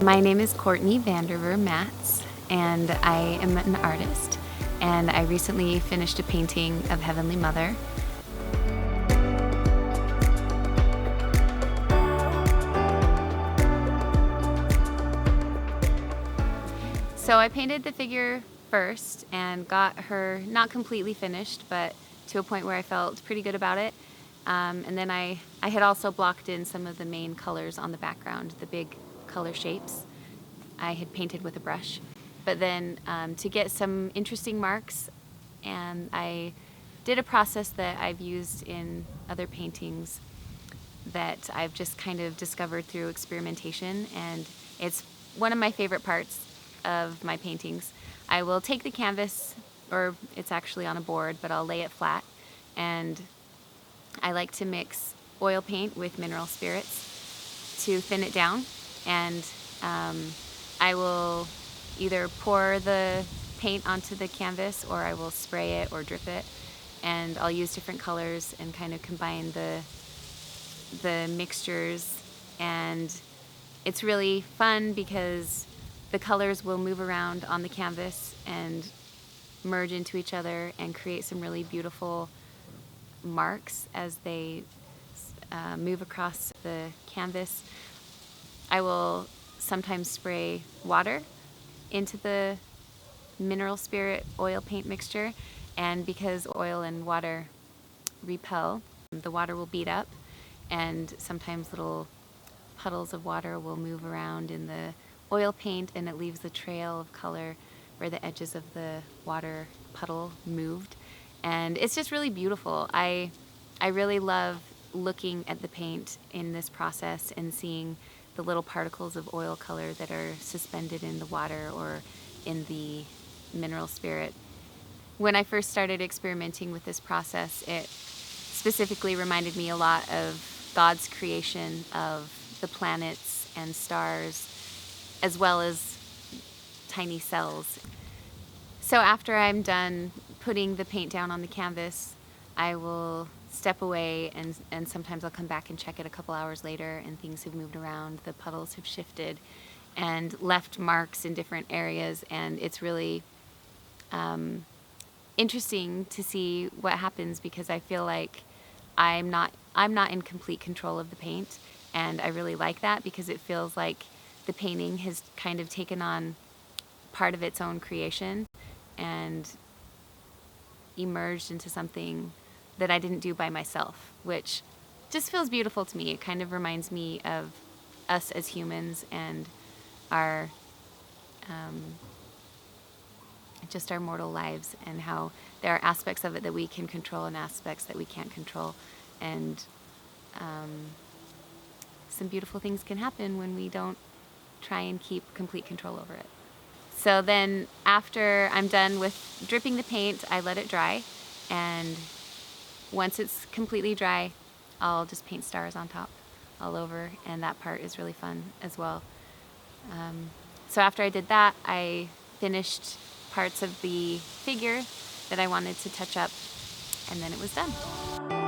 My name is Courtney Vander Matz, and I am an artist. And I recently finished a painting of Heavenly Mother. So I painted the figure first and got her not completely finished, but to a point where I felt pretty good about it. And then I had also blocked in some of the main colors on the background, the big color shapes. I had painted with a brush. But then to get some interesting marks, and I did a process that I've used in other paintings that I've just kind of discovered through experimentation, and it's one of my favorite parts of my paintings. I will take the canvas, or it's actually on a board, but I'll lay it flat, and I like to mix oil paint with mineral spirits to thin it down, and I will either pour the paint onto the canvas, or I will spray it or drip it, and I'll use different colors and kind of combine the mixtures. And it's really fun because the colors will move around on the canvas and merge into each other and create some really beautiful marks as they move across the canvas. I will sometimes spray water into the mineral spirit oil paint mixture, and because oil and water repel, the water will bead up, and sometimes little puddles of water will move around in the oil paint, and it leaves a trail of color where the edges of the water puddle moved, and it's just really beautiful. I really love looking at the paint in this process and seeing the little particles of oil color that are suspended in the water or in the mineral spirit. When I first started experimenting with this process, it specifically reminded me a lot of God's creation of the planets and stars, as well as tiny cells. So after I'm done putting the paint down on the canvas, I will step away, and sometimes I'll come back and check it a couple hours later, and things have moved around, the puddles have shifted and left marks in different areas, and it's really interesting to see what happens, because I feel like I'm not in complete control of the paint, and I really like that, because it feels like the painting has kind of taken on part of its own creation and emerged into something that I didn't do by myself, which just feels beautiful to me. It kind of reminds me of us as humans and our just our mortal lives, and how there are aspects of it that we can control and aspects that we can't control, and some beautiful things can happen when we don't try and keep complete control over it. So then after I'm done with dripping the paint, I let it dry, and once it's completely dry, I'll just paint stars on top all over, and that part is really fun as well. So after I did that, I finished parts of the figure that I wanted to touch up, and then it was done.